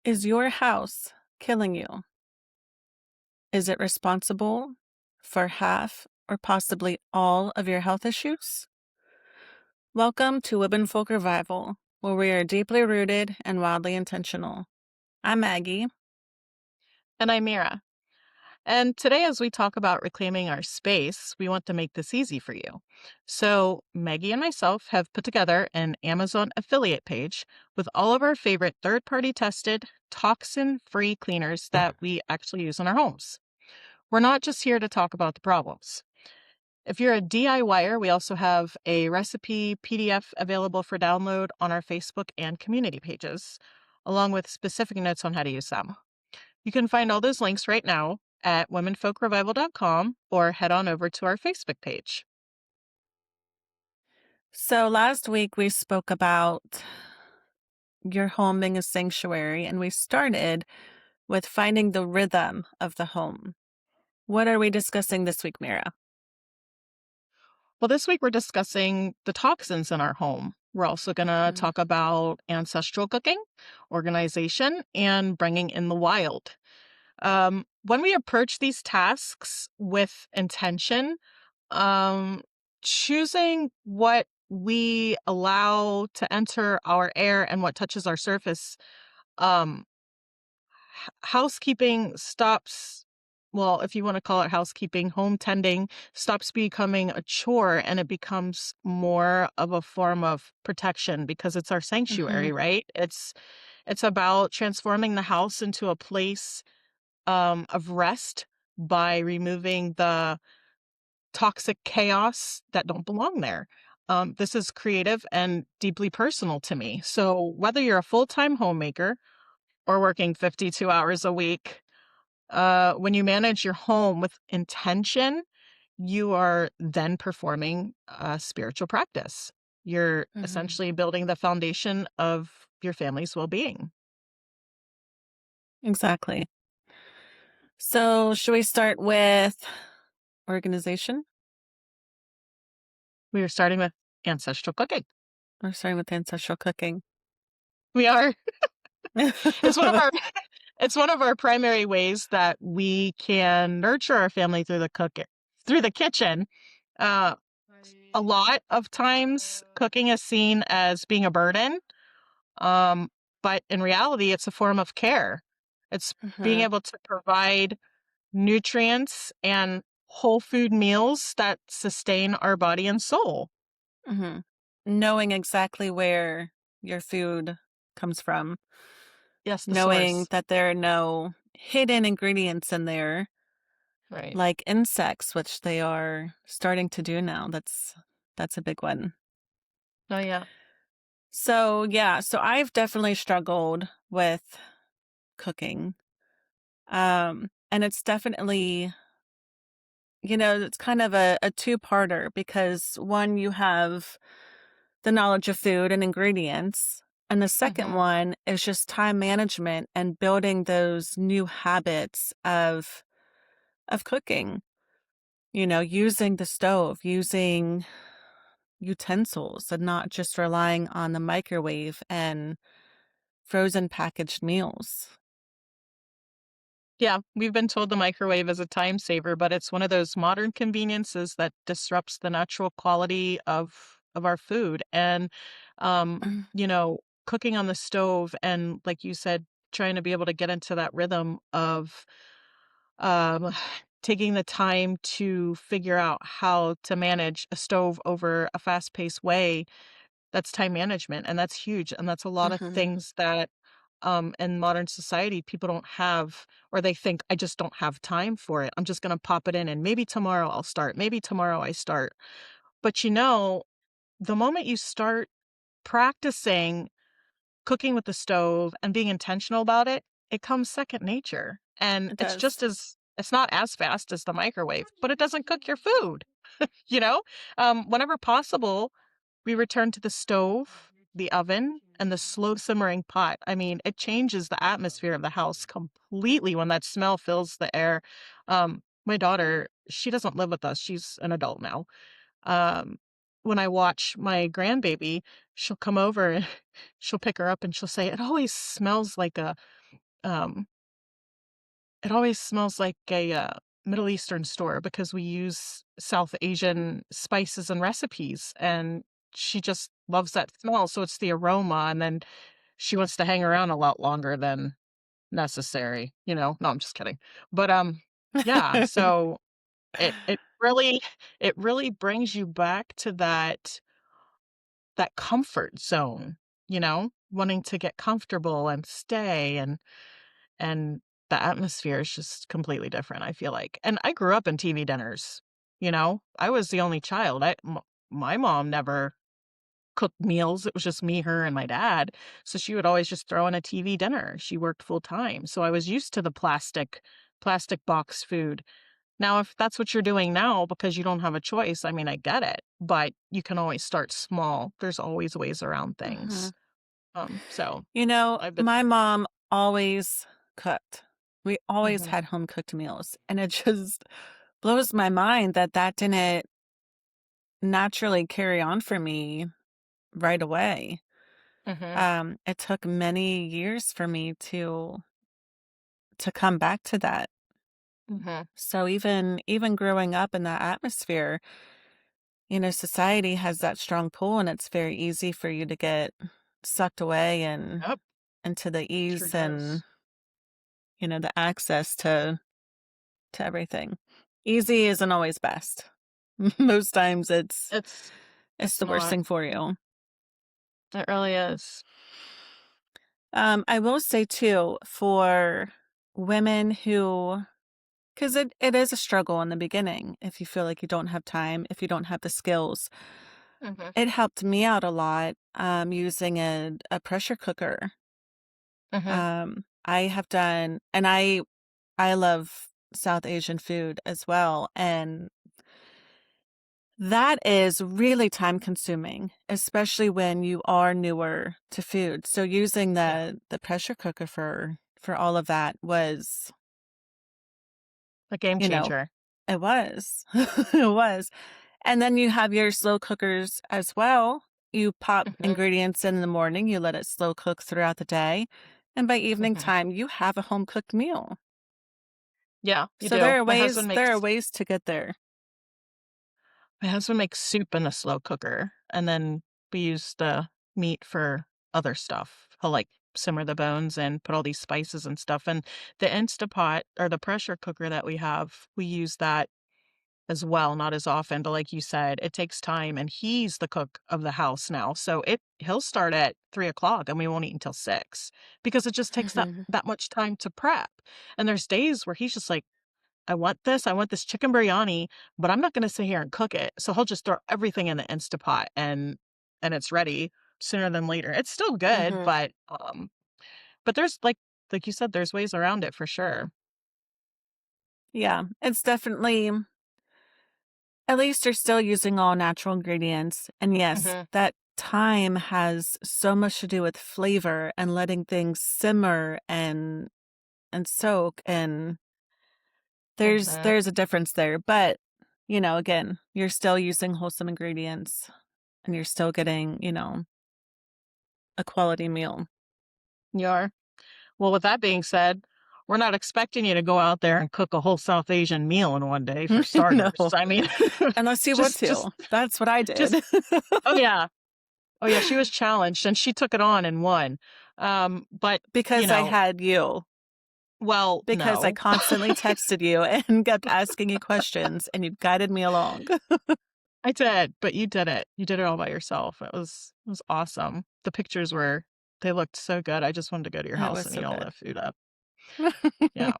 Is your house killing you? Is it responsible for half or possibly all of your health issues? Welcome to Womenfolk Revival, where we are deeply rooted and wildly intentional. I'm Maggie. And I'm Meara. And today, as we talk about reclaiming our space, we want to make this easy for you. So, Maggie and myself have put together an Amazon affiliate page with all of our favorite third party tested, toxin free cleaners that we actually use in our homes. We're not just here to talk about the problems. If you're a DIYer, we also have a recipe PDF available for download on our Facebook and community pages, along with specific notes on how to use them. You can find all those links right now at womenfolkrevival.com or head on over to our Facebook page. So, last week we spoke about your home being a sanctuary, and we started with finding the rhythm of the home. What are we discussing this week, Mira? Well, this week we're discussing the toxins in our home. We're also going to Mm. talk about ancestral cooking, organization, and bringing in the wild. When we approach these tasks with intention, um, choosing what we allow to enter our air and what touches our surface, um, housekeeping stops, well, if you want to call it housekeeping, home tending stops becoming a chore and it becomes more of a form of protection because it's our Mm-hmm. sanctuary, right? It's about transforming the house into a place of rest by removing the toxic chaos that don't belong there. This is creative and deeply personal to me. So whether you're a full-time homemaker or working 52 hours a week, when you manage your home with intention, you are then performing a spiritual practice. You're Mm-hmm. essentially building the foundation of your family's well-being. Exactly. So, should we start with organization? We are starting with ancestral cooking. Or starting with ancestral cooking? We are. It's one of our it's one of our primary ways that we can nurture our family through the kitchen. Uh, a lot of times, cooking is seen as being a burden. Um, but in reality, it's a form of care. It's being Mhm, able to provide nutrients and whole food meals that sustain our body and soul. mhm. Knowing exactly where your food comes from, Yes, the knowing source. that there are no hidden ingredients in there, Right. like insects, which they are starting to do now. That's a big one. Oh, yeah. So, yeah, so I've definitely struggled with cooking. And it's definitely, it's kind of a two-parter because one, you have the knowledge of food and ingredients. And the second Hmm. one is just time management and building those new habits of cooking, using the stove, using utensils and not just relying on the microwave and frozen packaged meals. Yeah, we've been told the microwave is a time saver, but it's one of those modern conveniences that disrupts the natural quality of our food. And Mm. cooking on the stove and like you said, trying to be able to get into that rhythm of um taking the time to figure out how to manage a stove over a fast-paced way, that's time management, and that's huge, and that's a lot of Mhm. things that, in modern society, people don't have, or they think, "I just don't have time for it. I'm just gonna pop it in, and maybe tomorrow I'll start. Maybe tomorrow I start." But, the moment you start practicing cooking with the stove and being intentional about it, it comes second nature, and It does. it's not as fast as the microwave, but it doesn't cook your food, you know? Whenever possible, we return to the stove, the oven, and the slow simmering pot. I mean, it changes the atmosphere of the house completely when that smell fills the air. My daughter, she doesn't live with us. She's an adult now. Um, when I watch my grandbaby, she'll come over and she'll pick her up and she'll say, um, it always smells like a Middle Eastern store because we use South Asian spices and recipes. And she just loves that smell. So it's the aroma. And then she wants to hang around a lot longer than necessary, you know? No, I'm just kidding. But, yeah, so it really brings you back to that comfort zone, you know, wanting to get comfortable and stay and the atmosphere is just completely different, I feel like. And I grew up in TV dinners, you know? I was the only child. My mom never cooked meals. It was just me, her, and my dad. So she would always just throw in a TV dinner. She worked full time. So I was used to the plastic box food. Now, if that's what you're doing now because you don't have a choice, I mean, I get it, but you can always start small. There's always ways around things. Mhm. So I've been My mom always cooked. We always Mhm, had home cooked meals, and it just blows my mind that that didn't naturally carry on for me right away. mhm, It took many years for me to come back to that. mhm, So even growing up in that atmosphere, society has that strong pull, and it's very easy for you to get sucked away and yep, into the sure ease and, does. the access to everything. Easy isn't always best. Most times It's it's it's the worst not. thing for you. It really is. I will say too, for women who, because it is a struggle in the beginning if you feel like you don't have time, if you don't have the skills. Mhm, It helped me out a lot, using a pressure cooker. mhm, I have done, and I love South Asian food as well, and that is really time consuming, especially when you are newer to food. So using yeah, the pressure cooker for all of that was, a game you know, changer. it was. It was. And then you have your slow cookers as well. You pop Mhm, ingredients in the morning, you let it slow cook throughout the day, and by evening mhm. time you have a home cooked meal. Yeah, you So do. My husband there are makes ways to get there. my husband makes soup in a slow cooker, and then we use the meat for other stuff. He'll, like, simmer the bones and put all these spices and stuff, and the Instapot or the pressure cooker that we have, we use that as well, not as often, but like you said, it takes time, and he's the cook of the house now, so he'll start at 3 o'clock, and we won't eat until 6 because it just takes Mhm. that much time to prep, and there's days where he's just like, I want this chicken biryani, but I'm not gonna sit here and cook it." So he'll just throw everything in the Instapot and it's ready sooner than later. It's still good, Mhm. but there's like you said, there's ways around it for sure. Yeah, it's definitely, at least you're still using all natural ingredients. And yes, Mhm, that time has so much to do with flavor and letting things simmer and soak, and mhm. there's a difference there. But, again, you're still using wholesome ingredients and you're still getting, a quality meal. You are? Well, with that being said, we're not expecting you to go out there and cook a whole South Asian meal in one day for No, starters. I mean, unless you want just to. That's what I just did. oh, yeah. Oh, yeah, she was challenged, and she took it on and won. But, you Because I know had you. well, Because I no. constantly texted you and kept asking you questions, and you guided me along. I did, but you did it. You did it all by yourself. It was awesome. The pictures were they looked so good. I just wanted to go to your It house was and so eat all good. that food up. Yeah.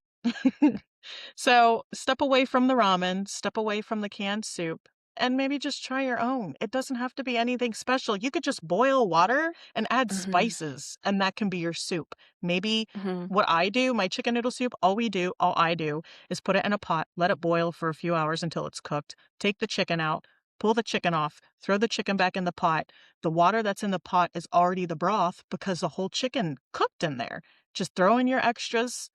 So, step away from the ramen, step away from the canned soup, and maybe just try your own. It doesn't have to be anything special. You could just boil water and add Mhm, spices, and that can be your soup. Maybe mhm, what I do, my chicken noodle soup, all I do is put it in a pot, let it boil for a few hours until it's cooked, take the chicken out, pull the chicken off, throw the chicken back in the pot. The water that's in the pot is already the broth because the whole chicken cooked in there. Just throw in your extras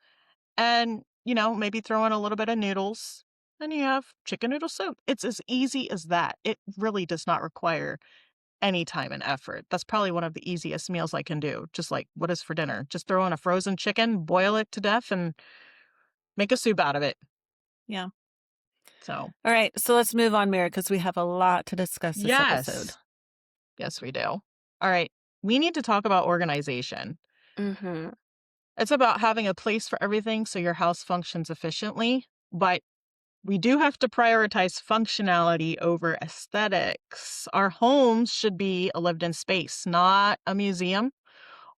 and, maybe throw in a little bit of noodles. and you have chicken noodle soup. It's as easy as that. It really does not require any time and effort. That's probably one of the easiest meals I can do. Just like, what is for dinner? Just throw in a frozen chicken, boil it to death, and make a soup out of it. Yeah. So, All right, so let's move on, Mira, because we have a lot to discuss this episode. yes. Yes, we do. All right. We need to talk about organization. Mhm. It's about having a place for everything so your house functions efficiently, but we do have to prioritize functionality over aesthetics. Our homes should be a lived in space, not a museum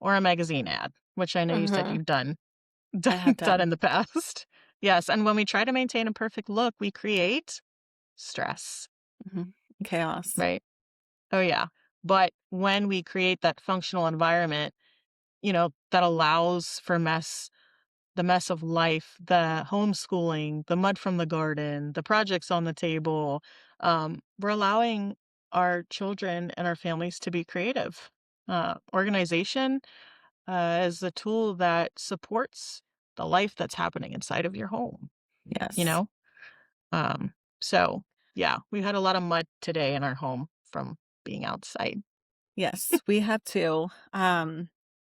or a magazine ad, which I know you said Mhm. you've done I have done done. in the past. Yes, and when we try to maintain a perfect look, we create stress, Mhm. Chaos. right? Oh yeah. But when we create that functional environment, that allows for the mess of life, the homeschooling, the mud from the garden, the projects on the table, we're allowing our children and our families to be creative. Organization is a tool that supports the life that's happening inside of your home, you Yes. know? Um, so yeah, we had a lot of mud today in our home from being outside. Yes, we have to.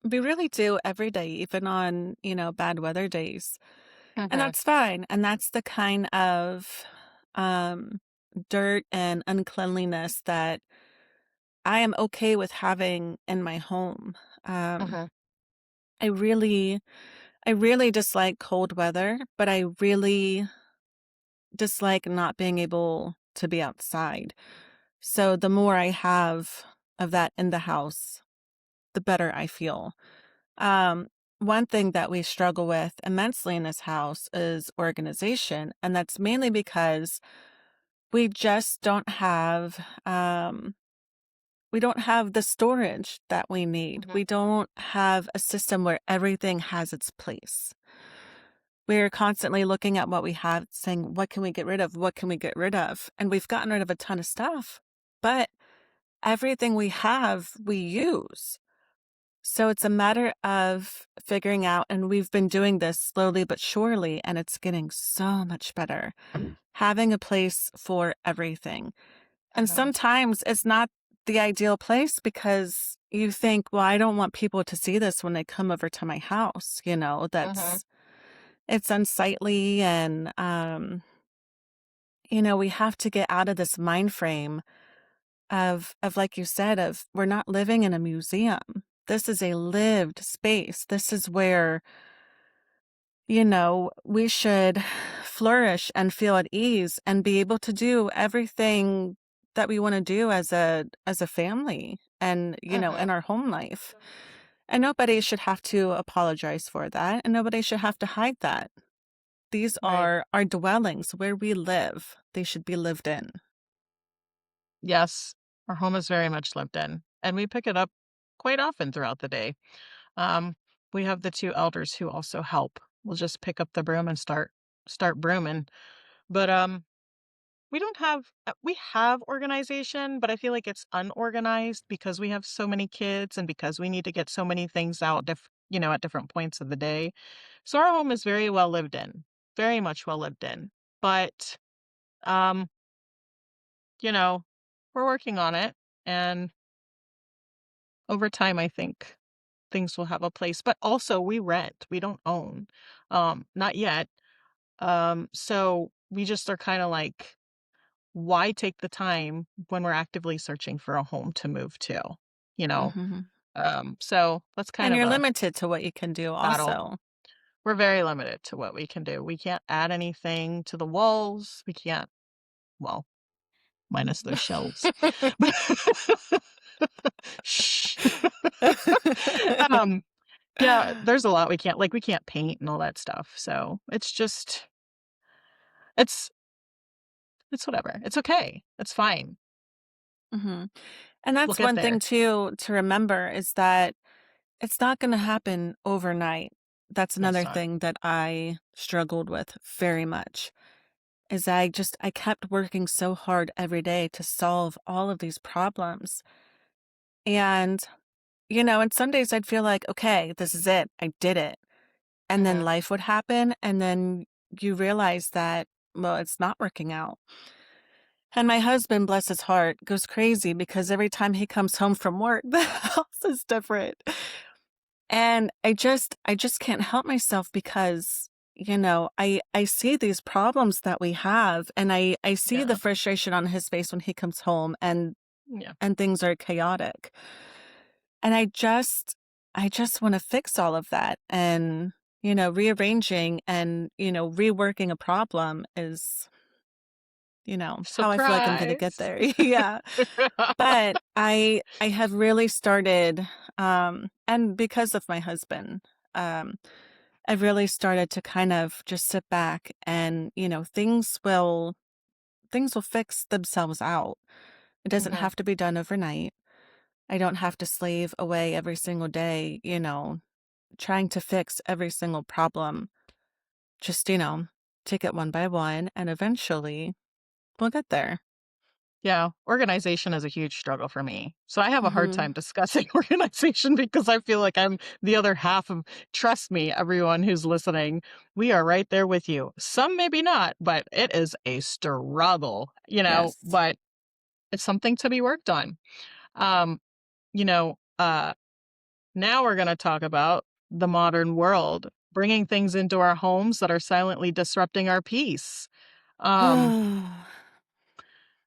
We really do every day, even on, bad weather days. And Mhm, that's fine. And that's the kind of um dirt and uncleanliness that I am okay with having in my home. Um, mhm, I really I really dislike cold weather, but I really dislike not being able to be outside. So the more I have of that in the house, the better I feel. Um, One thing that we struggle with immensely in this house is organization, and that's mainly because we just don't have we don't have the storage that we need. mhm, We don't have a system where everything has its place. We're constantly looking at what we have, saying, what can we get rid of? What can we get rid of? And we've gotten rid of a ton of stuff, but everything we have, we use. So it's a matter of figuring out, and we've been doing this slowly but surely, and it's getting so much better. Having a place for everything. And mhm, sometimes it's not the ideal place because you think, well, I don't want people to see this when they come over to my house. mhm. It's unsightly. And, we have to get out of this mind frame of like you said, of we're not living in a museum. This is a lived space. This is where, we should flourish and feel at ease and be able to do everything that we want to do as a family and, in Mhm. our home life. And nobody should have to apologize for that, and nobody should have to hide that. These Right. are our dwellings where we live. They should be lived in. Yes, our home is very much lived in, and we pick it up quite often throughout the day. Um, we have the 2 elders who also help. We'll just pick up the broom and start brooming. But we don't have we have organization, but I feel like it's unorganized because we have so many kids and because we need to get so many things out at different points of the day. So our home is very well lived in, very much well lived in. But um, you know, we're working on it, and over time I think things will have a place. But also we rent, we don't own. Not yet. So we just are kind of like, why take the time when we're actively searching for a home to move to? You know? Mhm. So that's kind And of you're a limited to what you can do battle. also. We're very limited to what we can do. We can't add anything to the walls. We can't, well, minus those shelves. But shh. um, yeah, there's a lot we can't, like, we can't paint and all that stuff. So it's it's whatever. It's okay. It's fine. Mhm. And We'll that's get one thing there. too to remember is that it's not gonna happen overnight. That's No, it's another not. thing that I struggled with very much, is I kept working so hard every day to solve all of these problems. And, and some days I'd feel like, "Okay, this is it. I did it." And then Mhm. life would happen, and then you realize that well, it's not working out. And my husband, bless his heart, goes crazy because every time he comes home from work, the house is different. And I just can't help myself because, I see these problems that we have, and I see the Yeah. frustration on his face when he comes home, Yeah. and things are chaotic. And I just wanna fix all of that, and, rearranging and, reworking a problem is, how I feel like I'm gonna get Surprise. there. Yeah. But I have really started, and because of my husband, um, I've really started to kind of just sit back and, things will fix themselves out. It doesn't Mhm. have to be done overnight. I don't have to slave away every single day, trying to fix every single problem. Just, take it one by one, and eventually we'll get there. Yeah, organization is a huge struggle for me. So I have a hard Mhm. time discussing organization because I feel like I'm the other half of, trust me, everyone who's listening, we are right there with you. Some maybe not, but it is a struggle, Yes. but it's something to be worked on. Um, you know, uh, Now we're going to talk about the modern world, bringing things into our homes that are silently disrupting our peace. Um,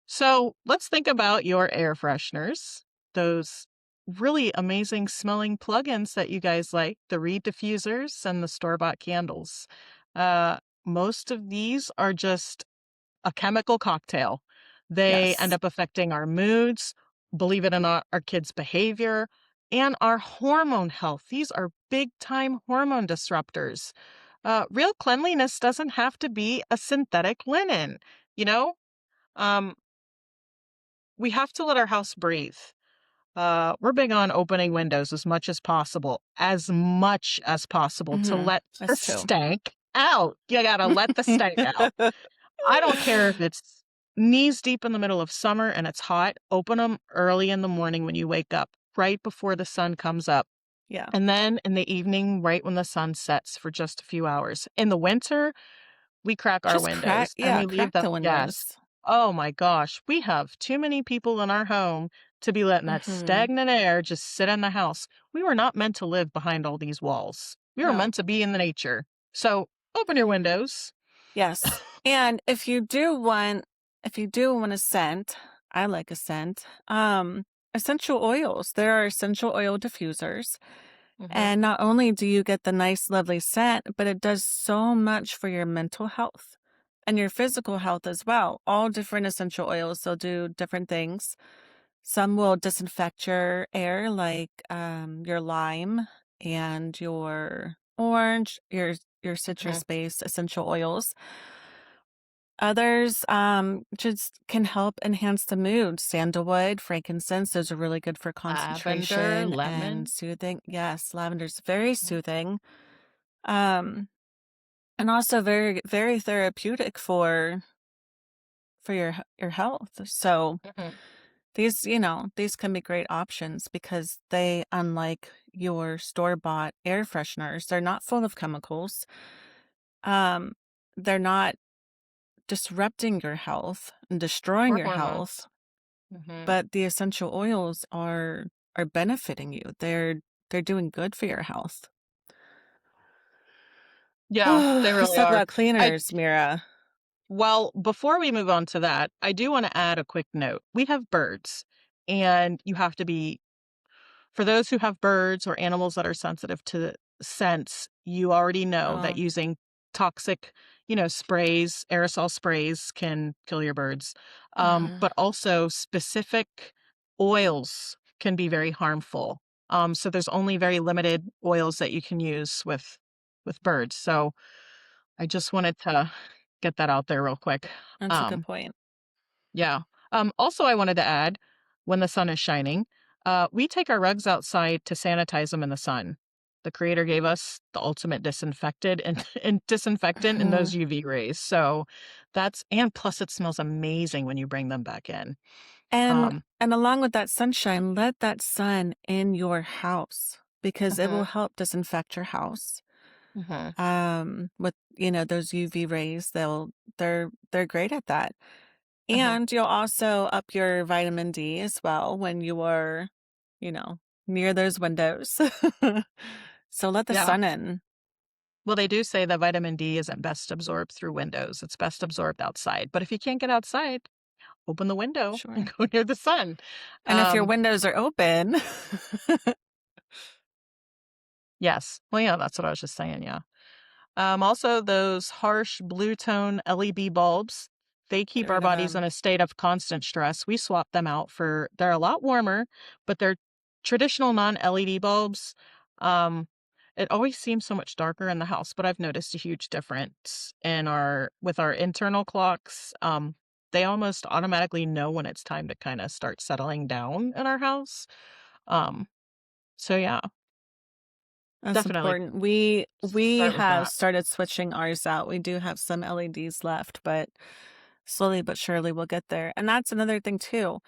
So let's think about your air fresheners, those really amazing smelling plugins that you guys like, the reed diffusers and the store bought candles. Uh, Most of these are just a chemical cocktail. They end Yes. up affecting our moods, believe it or not, our kids' behavior, and our hormone health. These are big time hormone disruptors. Real cleanliness doesn't have to be a synthetic linen, you know? Um, we have to let our house breathe. We're big on opening windows as much as possible to Mhm. let the Us too. stank out. You gotta let the stank out. I don't care if it's knees deep in the middle of summer and it's hot. Open them early in the morning when you wake up, right before the sun comes up. Yeah. And then in the evening, right when the sun sets for just a few hours. In the winter, we crack our Just crack windows and yeah, we leave crack them. the Yes. windows. Oh my gosh, we have too many people in our home to be letting that Mhm. stagnant air just sit in the house. We were not meant to live behind all these walls. We were No. meant to be in the nature. So open your windows. Yes. And if you do want a scent, I like a scent, essential oils. There are essential oil diffusers, Hmm. and not only do you get the nice, lovely scent, but it does so much for your mental health and your physical health as well. All different essential oils, they'll do different things. Some will disinfect your air, like, your lime and your orange, your Hmm. citrus-based essential oils. Others, just can help enhance the mood. Sandalwood, frankincense, those are really good for Lavender, concentration and lemon. soothing. Yes, lavender's very Mhm. soothing, um, and also very, very therapeutic for your health. So Mhm. these can be great options because they, unlike your store-bought air fresheners, they're not full of chemicals. Um, they're not disrupting your health and destroying Or your health, hormones. Hmm. but the essential oils are benefiting you. They're doing good for your health. Yeah, they Let's really talk are. about I cleaners, Mira. Well, before we move on to that, I do want to add a quick note. We have birds, and you have to be for those who have birds or animals that are sensitive to scents, you already know that Oh, using toxic, sprays, aerosol sprays can kill your birds. uh-huh. But also specific oils can be very harmful. So there's only very limited oils that you can use with birds. So I just wanted to get that out there real quick. That's a good Um, point. yeah. Also, I wanted to add when the sun is shining, we take our rugs outside to sanitize them in the sun. The creator gave us the ultimate disinfected and, and disinfectant in Uh-huh. those UV rays. So and plus it smells amazing when you bring them back in. And Um, and along with that sunshine, let that sun in your house because it will mhm. help disinfect your house. Mhm. With, those UV rays, they're great at that. Mhm. And you'll also up your vitamin D as well when you are, you know, near those windows. So let the Yeah. sun in. Well, they do say that vitamin D isn't best absorbed through windows. It's best absorbed outside. But if you can't get outside, open the window and Sure. go near the sun. And if your Um, windows are open, yes. Well, yeah, that's what I was just saying. Yeah. Also, those harsh blue tone LED bulbs, they get keep our rid of bodies in them. a state of constant stress. We swap them out they're a lot warmer, but they're traditional non LED bulbs. Um, it always seems so much darker in the house, but I've noticed a huge difference with our internal clocks. They almost automatically know when it's time to kind of start settling down in our house. Um, so yeah, That's definitely important. We start with have that. started switching ours out. We do have some LEDs left, but slowly but surely we'll get there. And that's another thing too.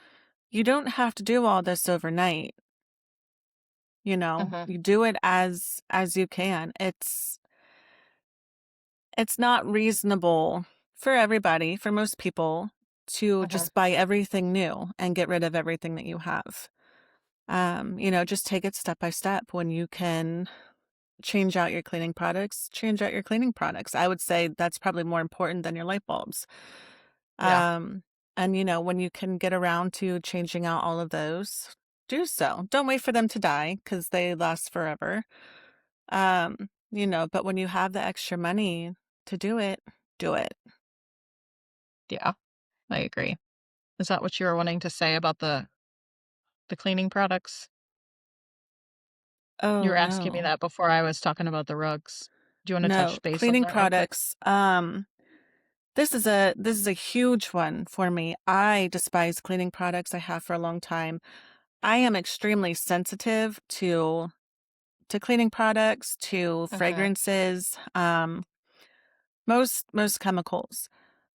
You don't have to do all this overnight, Hmm. You do it as you can. It's not reasonable for everybody, for most people, to Hmm. just buy everything new and get rid of everything that you have. Just take it step by step. When you can change out your cleaning products, change out your cleaning products. I would say that's probably more important than your light bulbs. Yeah. Um, and when you can get around to changing out all of those, do so. Don't wait for them to die because they last forever. But when you have the extra money to do it, do it. Yeah. I agree. Is that what you were wanting to say about the cleaning products? You Oh were asking me no. that before I was talking about the rugs. Do you wanna No, touch base on cleaning that real quick? products. This is a huge one for me. I despise cleaning products. I have for a long time. I am extremely sensitive to cleaning products, to Mhm, fragrances, most chemicals.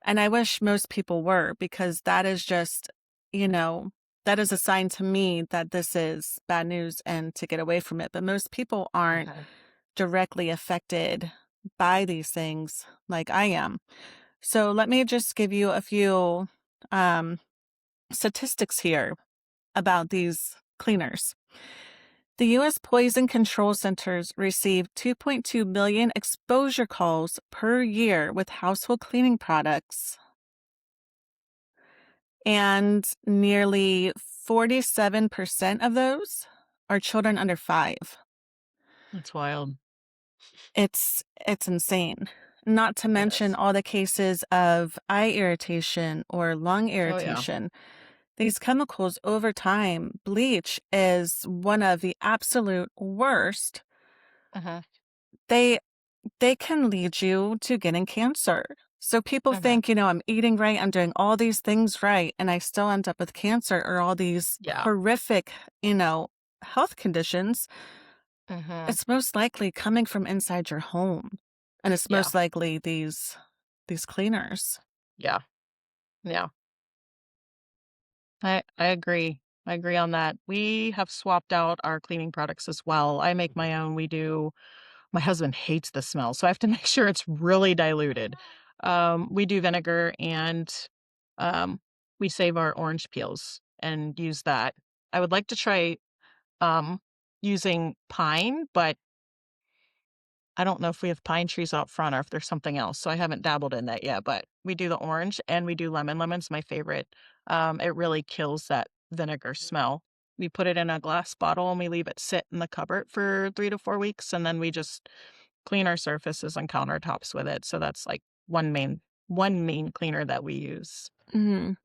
And I wish most people were because that is just, you know, that is a sign to me that this is bad news and to get away from it. But most people aren't mhm. directly affected by these things like I am. So let me just give you a few um, statistics here about these cleaners. The U.S. Poison Control Centers receive 2.2 million exposure calls per year with household cleaning products, and nearly 47% of those are children under 5. That's wild. It's insane. Not to It mention is. all the cases of eye irritation or lung Oh, yeah. irritation. These chemicals over time, bleach is one of the absolute worst. Mhm, They they can lead you to getting cancer. So people mhm. think, I'm eating right, I'm doing all these things right, and I still end up with cancer or all these Yeah. horrific, health conditions. Mhm. It's most likely coming from inside your home. And it's Yeah, most likely these cleaners. yeah, yeah. I agree. I agree on that. We have swapped out our cleaning products as well. I make my own. My husband hates the smell, so I have to make sure it's really diluted. We do vinegar and, um, we save our orange peels and use that. I would like to try, um, using pine, but I don't know if we have pine trees out front or if there's something else, so I haven't dabbled in that yet, but we do the orange and we do lemon. Lemon's my favorite. It really kills that vinegar smell. We put it in a glass bottle and we leave it sit in the cupboard for 3 to 4 weeks, and then we just clean our surfaces and countertops with it, so that's, like, one main cleaner that we use.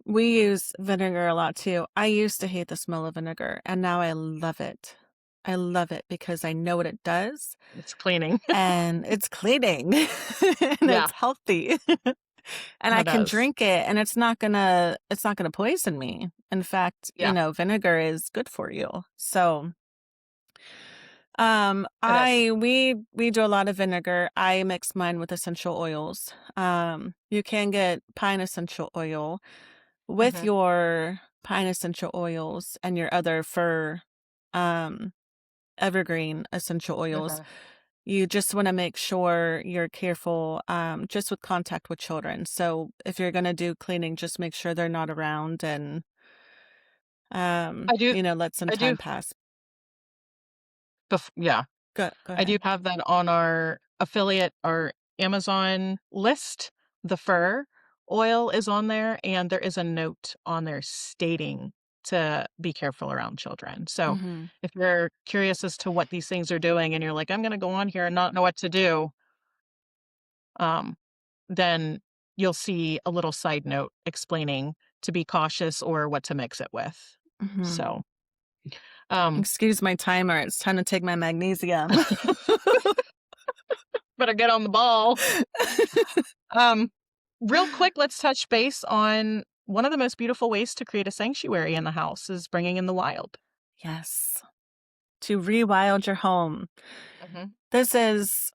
We use vinegar a lot too. I used to hate the smell of vinegar, and now I love it. I love it because I know what it does, It's cleaning. and it's cleaning, and Yeah, it's healthy, and I it can does. drink it, and it's not gonna poison me. In fact, Yeah, vinegar is good for you. So, it is. we do a lot of vinegar. I mix mine with essential oils. You can get pine essential oil. With Mhm, your pine essential oils and your other fir, um, evergreen essential oils, mhm. you just wanna make sure you're careful, just with contact with children. So if you're gonna do cleaning, just make sure they're not around and, I do let some I do time pass. yeah. Go I do ahead. have that on our affiliate our Amazon list. The fur oil is on there, and there is a note on there stating to be careful around children. So, Mhm, if you're curious as to what these things are doing and you're like, "I'm gonna go on here and not know what to do," um, then you'll see a little side note explaining to be cautious or what to mix it with. mhm. So, um, Excuse my timer, it's time to take my magnesium. better get on the ball. Um, Real quick, let's touch base on one of the most beautiful ways to create a sanctuary in the house is bringing in the wild. Yes, to rewild your home. Mhm, This is,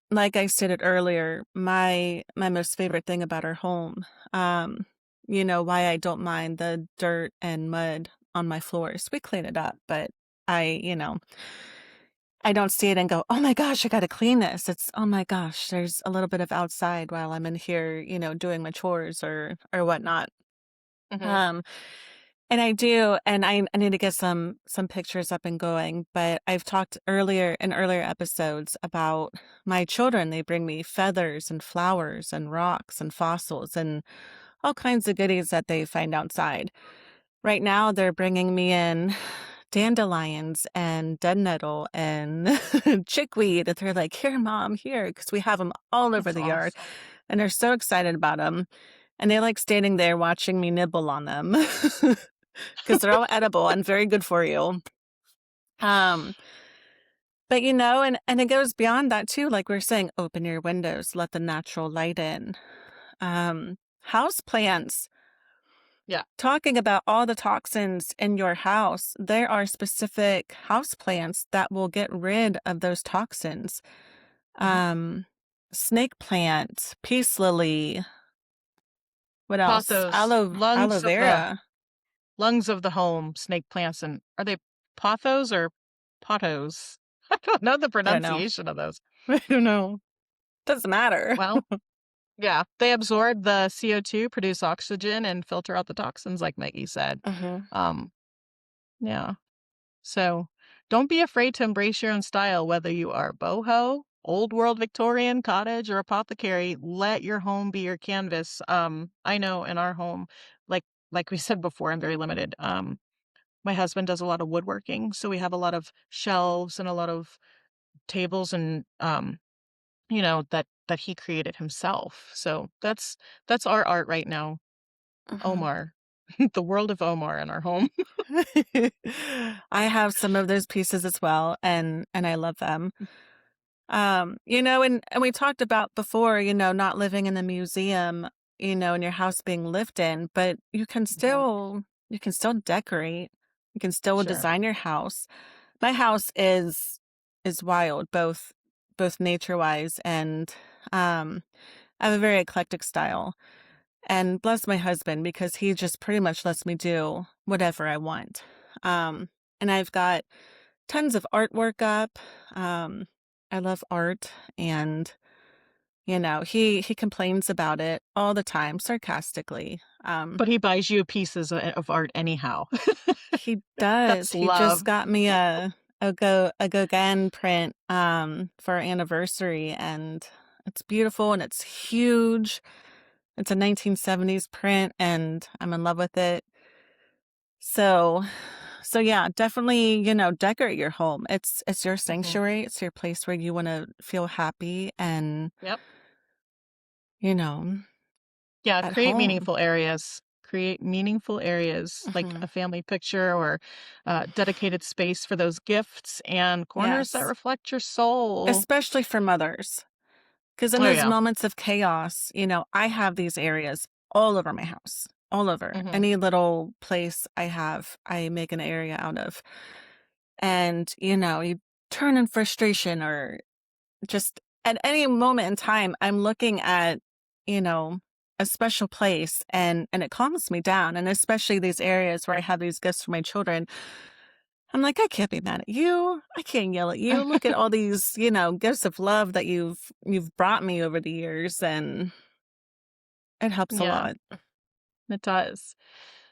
like I stated earlier, my most favorite thing about our home. Why I don't mind the dirt and mud on my floors. We clean it up, but I, you know, I don't see it and go, "Oh my gosh, I gotta clean this." It's, "Oh my gosh, there's a little bit of outside while I'm in here, doing my chores or whatnot." mhm. Um, and I do, and I need to get some pictures up and going, but I've talked earlier in earlier episodes about my children. They bring me feathers and flowers and rocks and fossils and all kinds of goodies that they find outside. Right now, they're bringing me in dandelions and dead nettle and chickweed. And they're like, "Here, mom, here," because we have them all over That's the yard, awesome. and they're so excited about them. And they like standing there watching me nibble on them. 'Cause they're all edible and very good for you. Um, but, and it goes beyond that too, like we're saying, open your windows, let the natural light in. House plants, Yeah, talking about all the toxins in your house, there are specific house plants that will get rid of those toxins. mhm. Um, Snake plant, peace lily, what else? Pothos, Aloe vera. lungs of the home, snake plants, and are they pothos or potos? I don't know the I don't know. pronunciation of those. I don't know. Doesn't matter. Well, yeah, they absorb the CO2, produce oxygen, and filter out the toxins, like Maggie said. Mhm. Um, yeah. So don't be afraid to embrace your own style, whether you are boho, old world Victorian, cottage, or apothecary. Let your home be your canvas. I know in our home, like like we said before, I'm very limited. My husband does a lot of woodworking, so we have a lot of shelves and a lot of tables and that he created himself. So that's our art right now. Mhm. Omar, the world of Omar in our home. I have some of those pieces as well, and I love them. And we talked about before, not living in the museum, and your house being lived in, but Mhm. you can still decorate. You can still Sure. design your house. My house is wild, both nature-wise and I have a very eclectic style. And bless my husband because he just pretty much lets me do whatever I want. And I've got tons of artwork up. Um, I love art and he complains about it all the time sarcastically. But he buys you pieces of art anyhow. He does. That's He just love. got me a Gauguin print for our anniversary and it's beautiful and it's huge. It's a 1970s print and I'm in love with it. So so yeah, definitely, decorate your home. It's your Mhm. sanctuary. It's your place where you want to feel happy and, Yep. you know, Yeah, at create home. meaningful areas. Create meaningful areas like Mhm. a family picture or dedicated space for those gifts and corners that Yes. reflect your soul. Especially for mothers. Because in Oh, those yeah. moments of chaos, I have these areas all over my house, all over. Hmm. Any little place I have, I make an area out of. And, you turn in frustration or just at any moment in time, I'm looking at, you know, a special place and it calms me down. And especially these areas where I have these gifts for my children. I'm like, "I can't be mad at you. I can't yell at you. Look at all these, gifts of love that you've brought me over the years, and it helps a Yeah, lot." it does.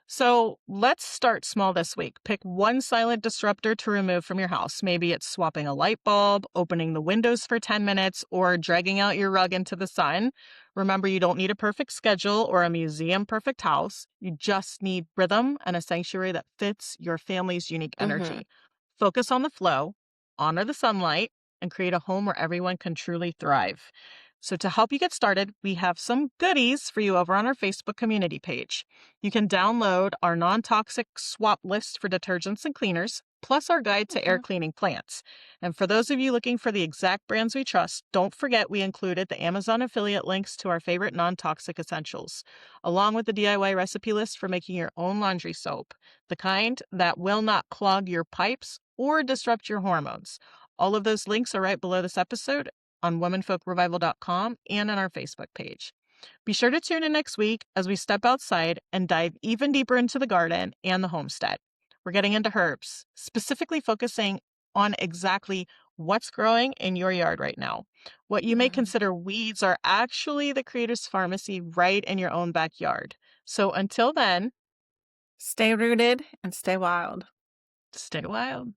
So let's start small this week. Pick one silent disruptor to remove from your house. Maybe it's swapping a light bulb, opening the windows for 10 minutes, or dragging out your rug into the sun. Remember, you don't need a perfect schedule or a museum perfect house. You just need rhythm and a sanctuary that fits your family's unique Mhm. energy. Focus on the flow, honor the sunlight, and create a home where everyone can truly thrive. So, to help you get started, we have some goodies for you over on our Facebook community page. You can download our non toxic swap list for detergents and cleaners, plus our guide to air Okay. cleaning plants. And for those of you looking for the exact brands we trust, don't forget we included the Amazon affiliate links to our favorite non toxic essentials, along with the DIY recipe list for making your own laundry soap, the kind that will not clog your pipes or disrupt your hormones. All of those links are right below this episode on womenfolkrevival.com and on our Facebook page. Be sure to tune in next week as we step outside and dive even deeper into the garden and the homestead. We're getting into herbs, specifically focusing on exactly what's growing in your yard right now. What you may Mhm. consider weeds are actually the creator's pharmacy right in your own backyard. So until then, Stay rooted and stay wild. stay wild.